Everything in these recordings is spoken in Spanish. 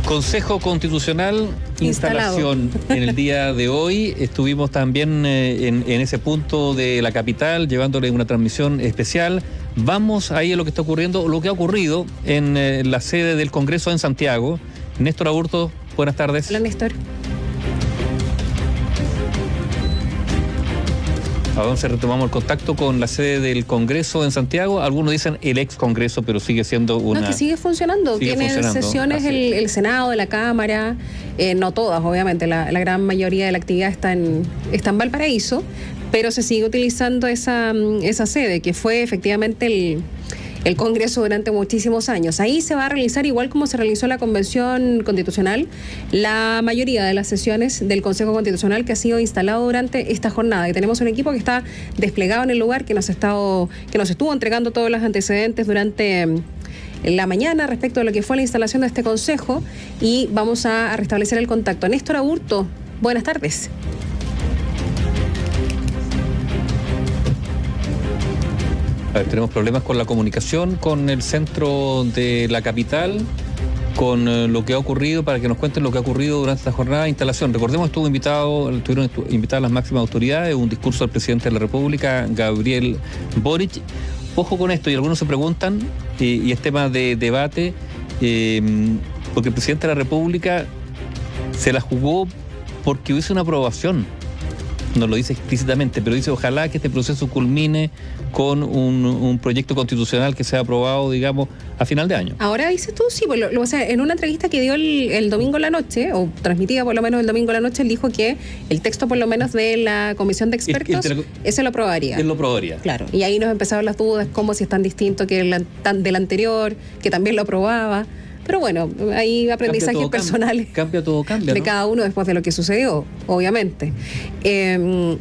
Consejo Constitucional, instalación en el día de hoy. Estuvimos también en ese punto de la capital, llevándole una transmisión especial. Vamos ahí a lo que está ocurriendo, lo que ha ocurrido en la sede del Congreso en Santiago. Néstor Aburto, buenas tardes. Hola, Néstor. Ahora retomamos el contacto con la sede del Congreso en Santiago. Algunos dicen el ex Congreso, pero sigue siendo una... No, que sigue funcionando. Tiene sesiones el Senado, de la Cámara, no todas, obviamente. La gran mayoría de la actividad está en Valparaíso, pero se sigue utilizando esa sede, que fue efectivamente el Congreso durante muchísimos años. Ahí se va a realizar, igual como se realizó la Convención Constitucional, la mayoría de las sesiones del Consejo Constitucional que ha sido instalado durante esta jornada. Y tenemos un equipo que está desplegado en el lugar, que nos estuvo entregando todos los antecedentes durante la mañana respecto a lo que fue la instalación de este Consejo, y vamos a restablecer el contacto. Néstor Aburto, buenas tardes. A ver, tenemos problemas con la comunicación con el centro de la capital, con lo que ha ocurrido, para que nos cuenten lo que ha ocurrido durante esta jornada de instalación. Recordemos, estuvieron invitadas las máximas autoridades, un discurso del presidente de la República, Gabriel Boric. Ojo con esto, y algunos se preguntan, y es tema de debate, porque el presidente de la República se la jugó porque hubiese una aprobación. No lo dice explícitamente, pero dice ojalá que este proceso culmine con un proyecto constitucional que sea aprobado, digamos, a final de año. Ahora dices tú, sí, pues, o sea, en una entrevista que dio el domingo en la noche, o transmitida por lo menos el domingo en la noche, él dijo que el texto por lo menos de la comisión de expertos, ese lo aprobaría. Él lo aprobaría. Claro, y ahí nos empezaron las dudas, como si es tan distinto que del anterior, que también lo aprobaba. Pero bueno, hay aprendizajes personales. Cambia, de cada uno después de lo que sucedió, obviamente.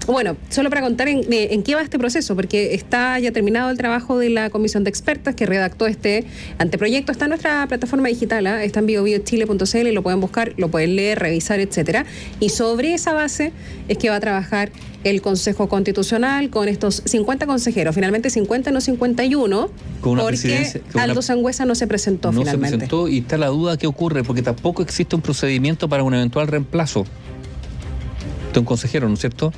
Bueno, solo para contar en qué va este proceso, porque está ya terminado el trabajo de la comisión de expertos que redactó este anteproyecto. Está en nuestra plataforma digital, está en biobiochile.cl, y lo pueden buscar, lo pueden leer, revisar, etcétera. Y sobre esa base es que va a trabajar el Consejo Constitucional con estos 50 consejeros, finalmente 50, no 51, porque Aldo Sangüesa no se presentó finalmente. No se presentó, y está la duda qué ocurre, porque tampoco existe un procedimiento para un eventual reemplazo de un consejero, ¿no es cierto?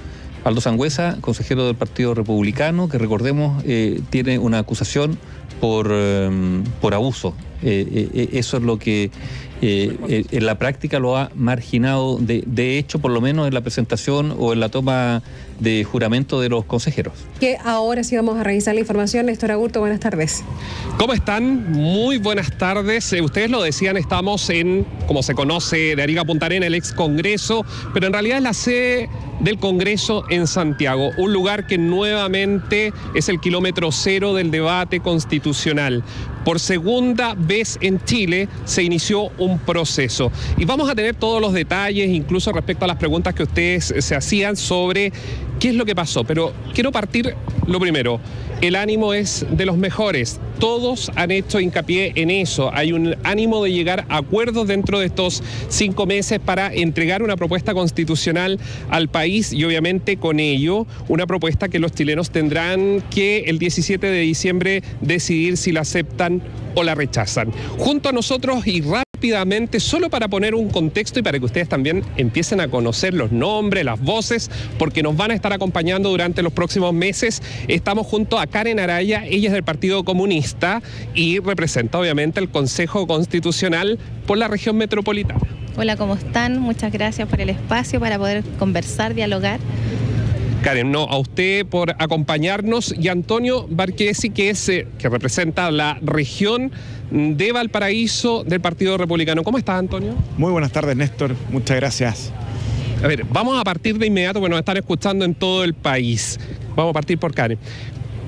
Aldo Sangüesa, consejero del Partido Republicano, que recordemos tiene una acusación por abuso. Eso es lo que en la práctica lo ha marginado, de hecho, por lo menos en la presentación o en la toma de juramento de los consejeros. Que ahora sí vamos a revisar la información. Néstor Aburto, buenas tardes. ¿Cómo están? Muy buenas tardes. Ustedes lo decían, estamos en, como se conoce, de Arica a Punta Arenas, el ex Congreso, pero en realidad es la sede del Congreso en Santiago, un lugar que nuevamente es el kilómetro cero del debate constitucional. Por segunda vez en Chile se inició un proceso, y vamos a tener todos los detalles, incluso respecto a las preguntas que ustedes se hacían sobre qué es lo que pasó. Pero quiero partir lo primero. El ánimo es de los mejores. Todos han hecho hincapié en eso. Hay un ánimo de llegar a acuerdos dentro de estos 5 meses para entregar una propuesta constitucional al país, y obviamente con ello una propuesta que los chilenos tendrán que el 17 de diciembre decidir si la aceptan o la rechazan. Junto a nosotros, y rápidamente, solo para poner un contexto y para que ustedes también empiecen a conocer los nombres, las voces, porque nos van a estar acompañando durante los próximos meses, estamos junto a Karen Araya. Ella es del Partido Comunista y representa obviamente el Consejo Constitucional por la región metropolitana. Hola, ¿cómo están? Muchas gracias por el espacio para poder conversar, dialogar. Karen, a usted por acompañarnos, y Antonio Barquesi, que representa la región de Valparaíso del Partido Republicano. ¿Cómo estás, Antonio? Muy buenas tardes, Néstor. Muchas gracias. A ver, vamos a partir de inmediato, porque nos están escuchando en todo el país. Vamos a partir por Karen.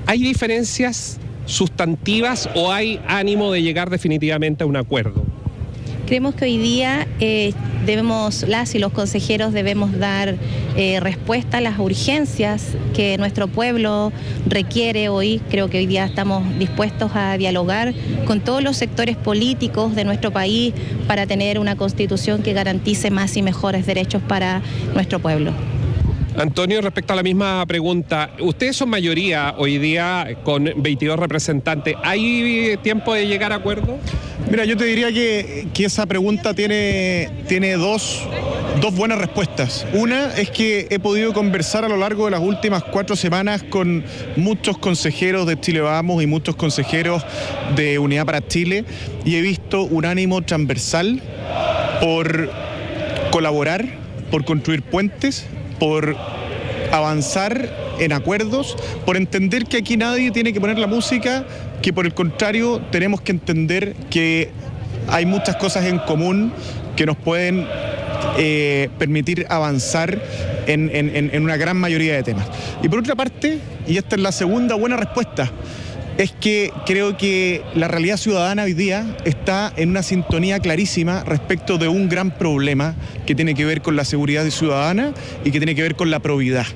¿Hay diferencias sustantivas o hay ánimo de llegar definitivamente a un acuerdo? Creemos que hoy día las y los consejeros debemos dar respuesta a las urgencias que nuestro pueblo requiere hoy. Creo que hoy día estamos dispuestos a dialogar con todos los sectores políticos de nuestro país para tener una constitución que garantice más y mejores derechos para nuestro pueblo. Antonio, respecto a la misma pregunta, ustedes son mayoría hoy día con 22 representantes. ¿Hay tiempo de llegar a acuerdo? Mira, yo te diría que esa pregunta tiene dos buenas respuestas. Una es que he podido conversar a lo largo de las últimas 4 semanas con muchos consejeros de Chile Vamos y muchos consejeros de Unidad para Chile, y he visto un ánimo transversal por colaborar, por construir puentes, por avanzar en acuerdos, por entender que aquí nadie tiene que poner la música, que por el contrario tenemos que entender que hay muchas cosas en común que nos pueden permitir avanzar en una gran mayoría de temas. Y por otra parte, y esta es la segunda buena respuesta, es que creo que la realidad ciudadana hoy día está en una sintonía clarísima respecto de un gran problema que tiene que ver con la seguridad ciudadana y que tiene que ver con la probidad.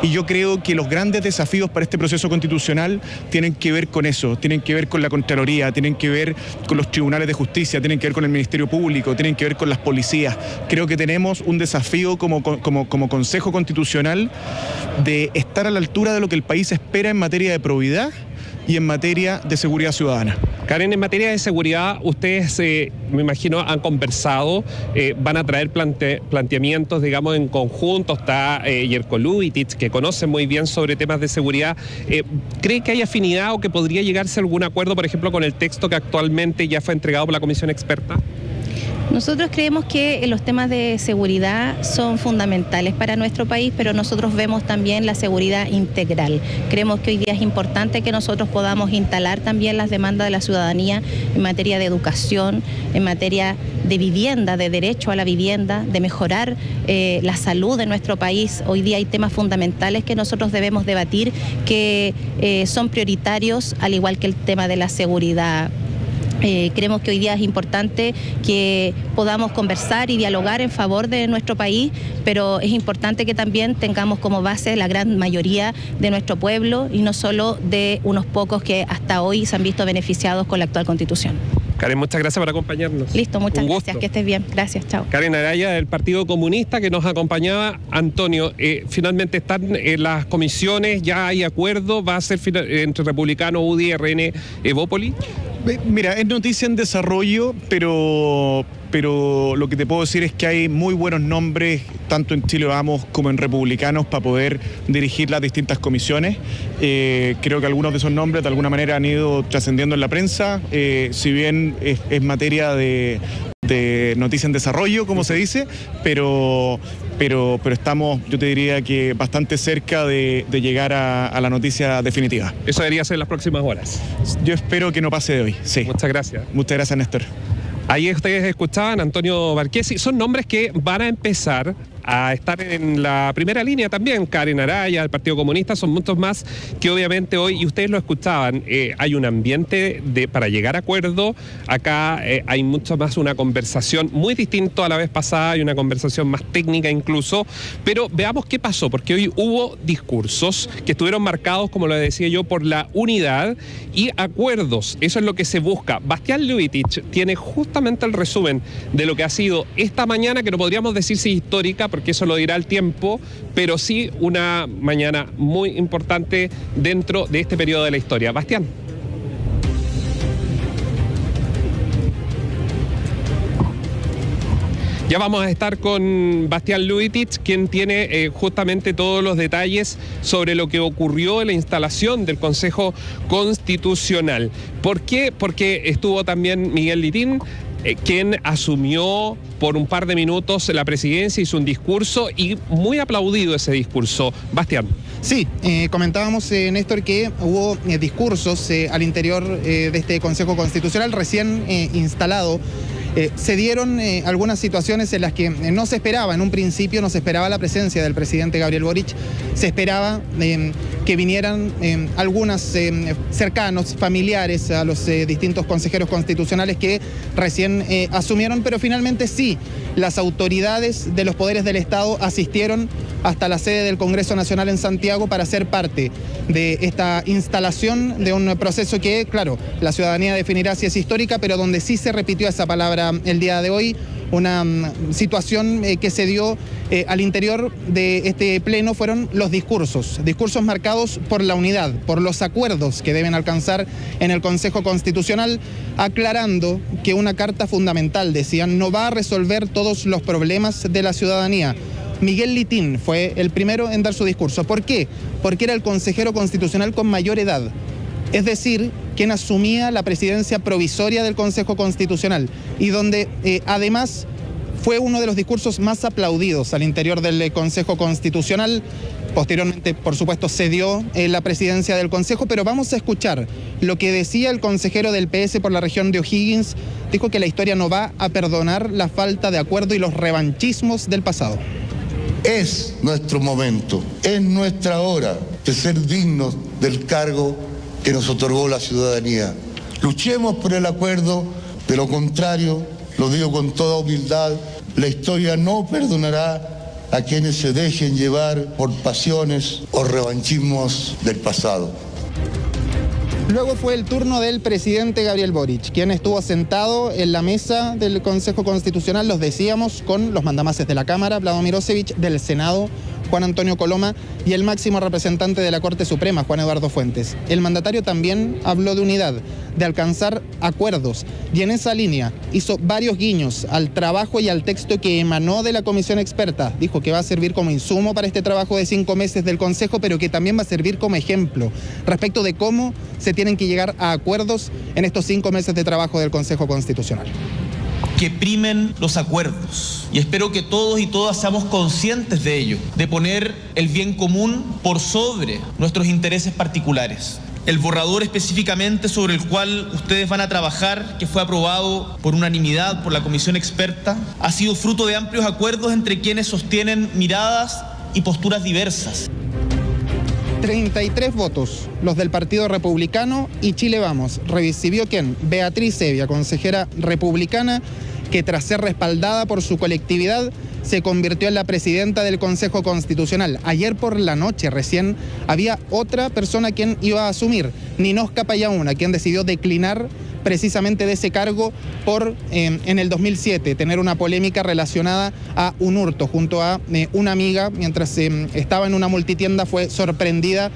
Y yo creo que los grandes desafíos para este proceso constitucional tienen que ver con eso, tienen que ver con la Contraloría, tienen que ver con los tribunales de justicia, tienen que ver con el Ministerio Público, tienen que ver con las policías. Creo que tenemos un desafío como Consejo Constitucional de estar a la altura de lo que el país espera en materia de probidad y en materia de seguridad ciudadana. Karen, en materia de seguridad, ustedes, me imagino, han conversado, van a traer planteamientos, digamos, en conjunto. Está Jerko Lubitich, que conoce muy bien sobre temas de seguridad. ¿Cree que hay afinidad o que podría llegarse a algún acuerdo, por ejemplo, con el texto que actualmente ya fue entregado por la Comisión Experta? Nosotros creemos que los temas de seguridad son fundamentales para nuestro país, pero nosotros vemos también la seguridad integral. Creemos que hoy día es importante que nosotros podamos instalar también las demandas de la ciudadanía en materia de educación, en materia de vivienda, de derecho a la vivienda, de mejorar la salud de nuestro país. Hoy día hay temas fundamentales que nosotros debemos debatir, que son prioritarios, al igual que el tema de la seguridad. Creemos que hoy día es importante que podamos conversar y dialogar en favor de nuestro país, pero es importante que también tengamos como base la gran mayoría de nuestro pueblo y no solo de unos pocos que hasta hoy se han visto beneficiados con la actual Constitución. Karen, muchas gracias por acompañarnos. Listo, muchas gracias, que estés bien. Gracias, chao. Karen Araya, del Partido Comunista, que nos acompañaba. Antonio, finalmente están en las comisiones, ya hay acuerdo, va a ser entre Republicano, UDI, RN, Evópoli. Mira, es noticia en desarrollo, pero lo que te puedo decir es que hay muy buenos nombres, tanto en Chile Vamos como en Republicanos, para poder dirigir las distintas comisiones. Creo que algunos de esos nombres de alguna manera han ido trascendiendo en la prensa, si bien es materia de noticia en desarrollo, como se dice, pero estamos, yo te diría que bastante cerca de llegar a la noticia definitiva. Eso debería ser en las próximas horas. Yo espero que no pase de hoy, sí. Muchas gracias. Muchas gracias, Néstor. Ahí ustedes escuchaban a Antonio Barquesi. Son nombres que van a empezar a estar en la primera línea también. Karen Araya, del Partido Comunista, son muchos más que obviamente hoy, y ustedes lo escuchaban, hay un ambiente para llegar a acuerdo. Acá hay mucho más una conversación muy distinto a la vez pasada, hay una conversación más técnica incluso, pero veamos qué pasó, porque hoy hubo discursos que estuvieron marcados, como lo decía yo, por la unidad y acuerdos. Eso es lo que se busca. Bastián Lubitich tiene justamente el resumen de lo que ha sido esta mañana, que no podríamos decir si histórica, porque eso lo dirá el tiempo, pero sí una mañana muy importante dentro de este periodo de la historia. Bastián. Ya vamos a estar con Bastián Lubitich, quien tiene justamente todos los detalles sobre lo que ocurrió en la instalación del Consejo Constitucional. ¿Por qué? Porque estuvo también Miguel Litín, quien asumió por un par de minutos la presidencia, hizo un discurso y muy aplaudido ese discurso. Bastián. Sí, comentábamos, Néstor, que hubo discursos al interior de este Consejo Constitucional recién instalado. Se dieron algunas situaciones en las que no se esperaba, en un principio no se esperaba la presencia del presidente Gabriel Boric, se esperaba que vinieran algunos cercanos, familiares a los distintos consejeros constitucionales que recién asumieron, pero finalmente sí, las autoridades de los poderes del Estado asistieron hasta la sede del Congreso Nacional en Santiago para ser parte de esta instalación de un proceso que, claro, la ciudadanía definirá si es histórica, pero donde sí se repitió esa palabra el día de hoy, una situación que se dio al interior de este pleno fueron los discursos marcados por la unidad, por los acuerdos que deben alcanzar en el Consejo Constitucional, aclarando que una carta fundamental, decían, no va a resolver todos los problemas de la ciudadanía. Miguel Litín fue el primero en dar su discurso. ¿Por qué? Porque era el consejero constitucional con mayor edad, es decir, quien asumía la presidencia provisoria del Consejo Constitucional y donde además fue uno de los discursos más aplaudidos al interior del Consejo Constitucional. Posteriormente, por supuesto, cedió la presidencia del Consejo, pero vamos a escuchar lo que decía el consejero del PS por la región de O'Higgins. Dijo que la historia no va a perdonar la falta de acuerdo y los revanchismos del pasado. Es nuestro momento, es nuestra hora de ser dignos del cargo que nos otorgó la ciudadanía. Luchemos por el acuerdo, de lo contrario, lo digo con toda humildad, la historia no perdonará a quienes se dejen llevar por pasiones o revanchismos del pasado. Luego fue el turno del presidente Gabriel Boric, quien estuvo sentado en la mesa del Consejo Constitucional, los decíamos, con los mandamases de la Cámara, Vlado Mirosevic, del Senado, Juan Antonio Coloma, y el máximo representante de la Corte Suprema, Juan Eduardo Fuentes. El mandatario también habló de unidad, de alcanzar acuerdos, y en esa línea hizo varios guiños al trabajo y al texto que emanó de la comisión experta. Dijo que va a servir como insumo para este trabajo de 5 meses del Consejo, pero que también va a servir como ejemplo respecto de cómo se tienen que llegar a acuerdos en estos 5 meses de trabajo del Consejo Constitucional. Que primen los acuerdos. Y espero que todos y todas seamos conscientes de ello, de poner el bien común por sobre nuestros intereses particulares. El borrador específicamente sobre el cual ustedes van a trabajar, que fue aprobado por unanimidad por la comisión experta, ha sido fruto de amplios acuerdos entre quienes sostienen miradas y posturas diversas. 33 votos, los del Partido Republicano y Chile Vamos. Recibió ¿quién? Beatriz Hevia, consejera republicana, que tras ser respaldada por su colectividad se convirtió en la presidenta del Consejo Constitucional. Ayer por la noche recién había otra persona quien iba a asumir, Ninosca Payauna, quien decidió declinar precisamente de ese cargo por, en el 2007, tener una polémica relacionada a un hurto junto a una amiga. Mientras estaba en una multitienda fue sorprendida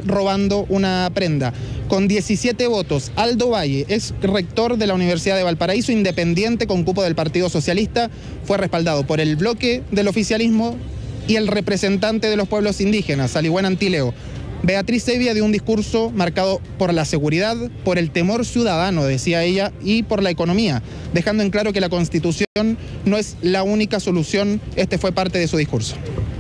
robando una prenda. Con 17 votos, Aldo Valle, ex rector de la Universidad de Valparaíso, independiente con cupo del Partido Socialista, fue respaldado por el bloque del oficialismo y el representante de los pueblos indígenas, Aligüen Antileo. Beatriz Hevia dio un discurso marcado por la seguridad, por el temor ciudadano, decía ella, y por la economía, dejando en claro que la Constitución no es la única solución. Este fue parte de su discurso.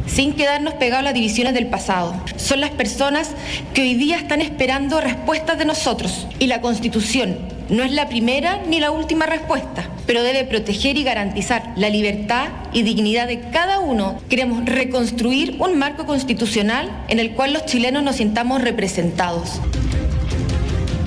Sin quedarnos pegados a las divisiones del pasado. Son las personas que hoy día están esperando respuestas de nosotros. Y la Constitución no es la primera ni la última respuesta, pero debe proteger y garantizar la libertad y dignidad de cada uno. Queremos reconstruir un marco constitucional en el cual los chilenos nos sintamos representados.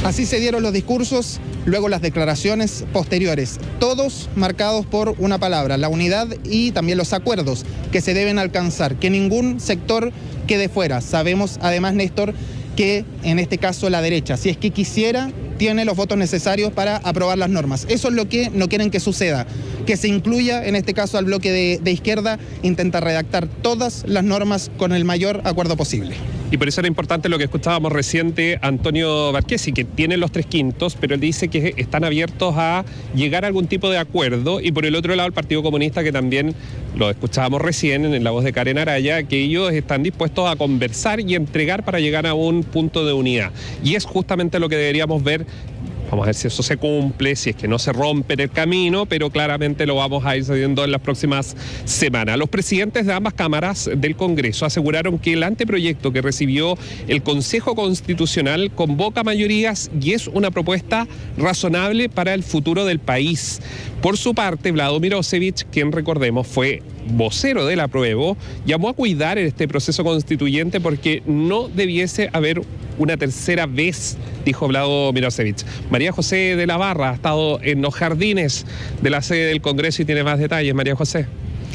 Así se dieron los discursos, luego las declaraciones posteriores, todos marcados por una palabra, la unidad y también los acuerdos que se deben alcanzar, que ningún sector quede fuera. Sabemos además, Néstor, que en este caso la derecha, si es que quisiera, tiene los votos necesarios para aprobar las normas. Eso es lo que no quieren que suceda, que se incluya en este caso al bloque de izquierda, intenta redactar todas las normas con el mayor acuerdo posible. Y por eso era importante lo que escuchábamos reciente Antonio Barquesi, que tiene los 3/5, pero él dice que están abiertos a llegar a algún tipo de acuerdo. Y por el otro lado el Partido Comunista, que también lo escuchábamos recién en la voz de Karen Araya, que ellos están dispuestos a conversar y entregar para llegar a un punto de unidad. Y es justamente lo que deberíamos ver. Vamos a ver si eso se cumple, si es que no se rompe en el camino, pero claramente lo vamos a ir sabiendo en las próximas semanas. Los presidentes de ambas cámaras del Congreso aseguraron que el anteproyecto que recibió el Consejo Constitucional convoca mayorías y es una propuesta razonable para el futuro del país. Por su parte, Vlado Mirosevic, quien recordemos fue vocero del apruebo, llamó a cuidar este proceso constituyente porque no debiese haber una tercera vez, dijo Vlado Mirosevic. María José de la Barra ha estado en los jardines de la sede del Congreso y tiene más detalles. María José.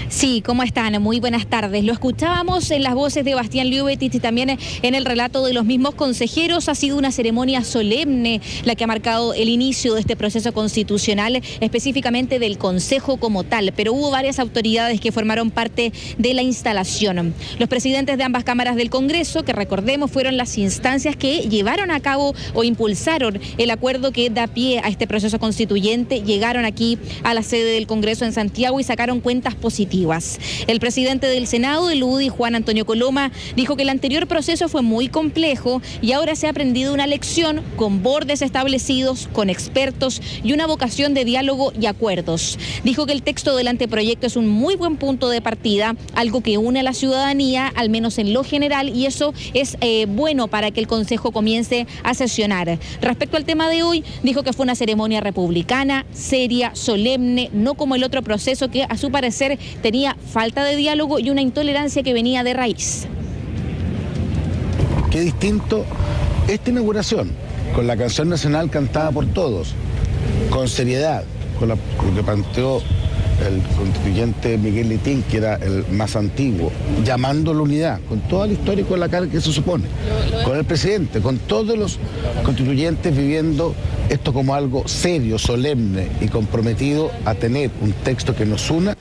Sí, ¿cómo están? Muy buenas tardes. Lo escuchábamos en las voces de Bastián Liubetich y también en el relato de los mismos consejeros. Ha sido una ceremonia solemne la que ha marcado el inicio de este proceso constitucional, específicamente del Consejo como tal, pero hubo varias autoridades que formaron parte de la instalación. Los presidentes de ambas cámaras del Congreso, que recordemos fueron las instancias que llevaron a cabo o impulsaron el acuerdo que da pie a este proceso constituyente, llegaron aquí a la sede del Congreso en Santiago y sacaron cuentas positivas. El presidente del Senado, el UDI, Juan Antonio Coloma, dijo que el anterior proceso fue muy complejo y ahora se ha aprendido una lección con bordes establecidos, con expertos y una vocación de diálogo y acuerdos. Dijo que el texto del anteproyecto es un muy buen punto de partida, algo que une a la ciudadanía, al menos en lo general, y eso es bueno para que el Consejo comience a sesionar. Respecto al tema de hoy, dijo que fue una ceremonia republicana, seria, solemne, no como el otro proceso que a su parecer tenía falta de diálogo y una intolerancia que venía de raíz. Qué distinto esta inauguración, con la canción nacional cantada por todos, con seriedad, con lo que planteó el constituyente Miguel Litín, que era el más antiguo, llamando a la unidad, con toda la historia y con la carga que se supone, con el presidente, con todos los constituyentes viviendo esto como algo serio, solemne y comprometido a tener un texto que nos una.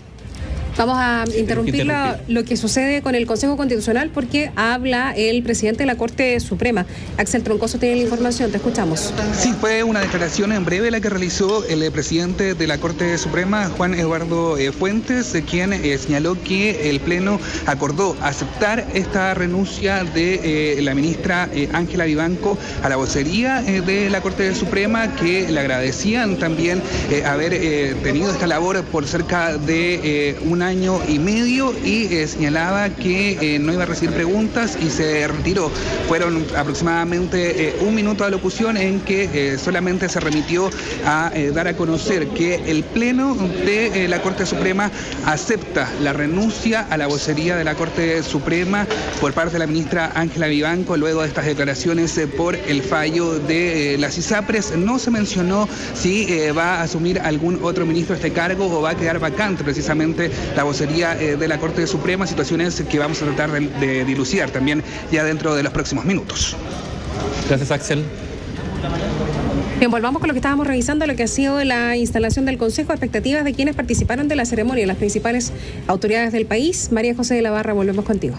Vamos a interrumpir lo que sucede con el Consejo Constitucional porque habla el presidente de la Corte Suprema. Axel Troncoso tiene la información, te escuchamos. Sí, fue una declaración en breve la que realizó el presidente de la Corte Suprema, Juan Eduardo Fuentes, quien señaló que el Pleno acordó aceptar esta renuncia de la ministra Ángela Vivanco a la vocería de la Corte Suprema, que le agradecían también haber tenido esta labor por cerca de un año y medio y señalaba que no iba a recibir preguntas y se retiró. Fueron aproximadamente un minuto de alocución en que solamente se remitió a dar a conocer que el Pleno de la Corte Suprema acepta la renuncia a la vocería de la Corte Suprema por parte de la ministra Ángela Vivanco luego de estas declaraciones por el fallo de las ISAPRES. No se mencionó si va a asumir algún otro ministro este cargo o va a quedar vacante precisamente la vocería de la Corte Suprema, situaciones que vamos a tratar de dilucidar también ya dentro de los próximos minutos. Gracias, Axel. Bien, volvamos con lo que estábamos revisando, lo que ha sido la instalación del Consejo, expectativas de quienes participaron de la ceremonia, las principales autoridades del país. María José de la Barra, volvemos contigo.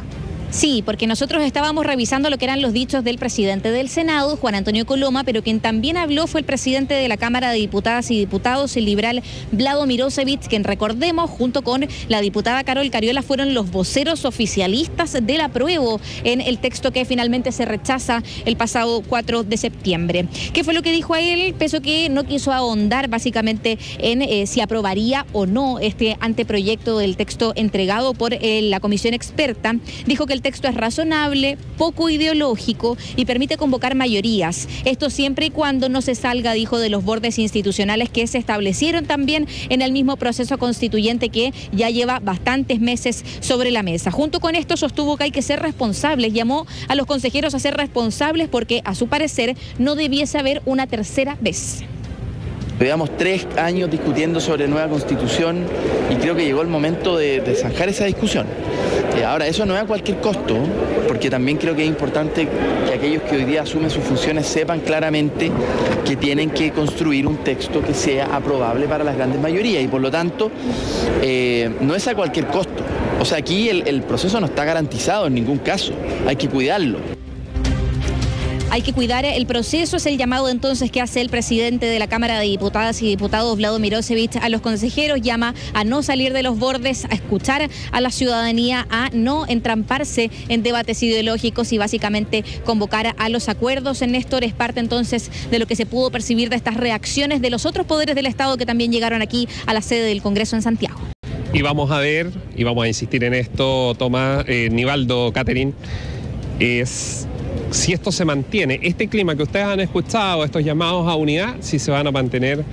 Sí, porque nosotros estábamos revisando lo que eran los dichos del presidente del Senado, Juan Antonio Coloma, pero quien también habló fue el presidente de la Cámara de Diputadas y Diputados, el liberal Vlado Mirosevic, quien recordemos, junto con la diputada Carol Cariola, fueron los voceros oficialistas del apruebo en el texto que finalmente se rechaza el pasado 4 de septiembre. ¿Qué fue lo que dijo a él? Peso que no quiso ahondar básicamente en si aprobaría o no este anteproyecto del texto entregado por la comisión experta. Dijo que el texto es razonable, poco ideológico y permite convocar mayorías. Esto siempre y cuando no se salga, dijo, de los bordes institucionales que se establecieron también en el mismo proceso constituyente que ya lleva bastantes meses sobre la mesa. Junto con esto sostuvo que hay que ser responsables, llamó a los consejeros a ser responsables porque a su parecer no debiese haber una tercera vez. Llevamos 3 años discutiendo sobre nueva constitución y creo que llegó el momento de zanjar esa discusión. Ahora, eso no es a cualquier costo, porque también creo que es importante que aquellos que hoy día asumen sus funciones sepan claramente que tienen que construir un texto que sea aprobable para las grandes mayorías y por lo tanto no es a cualquier costo. O sea, aquí el proceso no está garantizado en ningún caso, hay que cuidarlo. Hay que cuidar el proceso, es el llamado entonces que hace el presidente de la Cámara de Diputadas y Diputados, Vlado Mirosevic, a los consejeros, llama a no salir de los bordes, a escuchar a la ciudadanía, a no entramparse en debates ideológicos y básicamente convocar a los acuerdos. Néstor, es parte entonces de lo que se pudo percibir de estas reacciones de los otros poderes del Estado que también llegaron aquí a la sede del Congreso en Santiago. Y vamos a ver, y vamos a insistir en esto, Tomás, Nivaldo, Catherine, es si esto se mantiene, este clima que ustedes han escuchado, estos llamados a unidad, si se van a mantener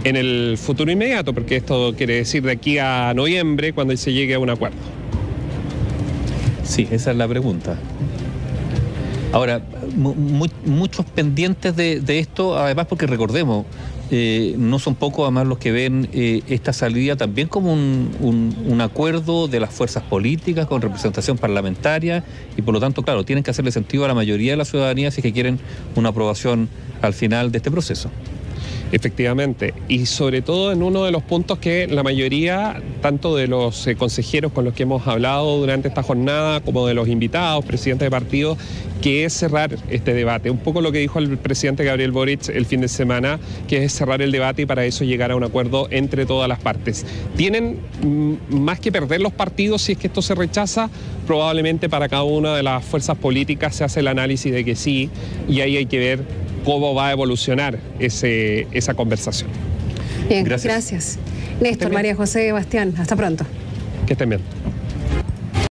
en el futuro inmediato, porque esto quiere decir de aquí a noviembre, cuando se llegue a un acuerdo. Sí, esa es la pregunta. Ahora, muchos pendientes de esto, además porque recordemos, no son pocos además los que ven esta salida también como un acuerdo de las fuerzas políticas con representación parlamentaria y por lo tanto, claro, tienen que hacerle sentido a la mayoría de la ciudadanía si es que quieren una aprobación al final de este proceso. Efectivamente, y sobre todo en uno de los puntos que la mayoría, tanto de los consejeros con los que hemos hablado durante esta jornada, como de los invitados, presidentes de partidos, que es cerrar este debate. Un poco lo que dijo el presidente Gabriel Boric el fin de semana, que es cerrar el debate y para eso llegar a un acuerdo entre todas las partes. Tienen más que perder los partidos si es que esto se rechaza, probablemente para cada una de las fuerzas políticas se hace el análisis de que sí, y ahí hay que ver cómo va a evolucionar esa conversación. Bien, gracias. Néstor, María José, Bastián, hasta pronto. Que estén bien.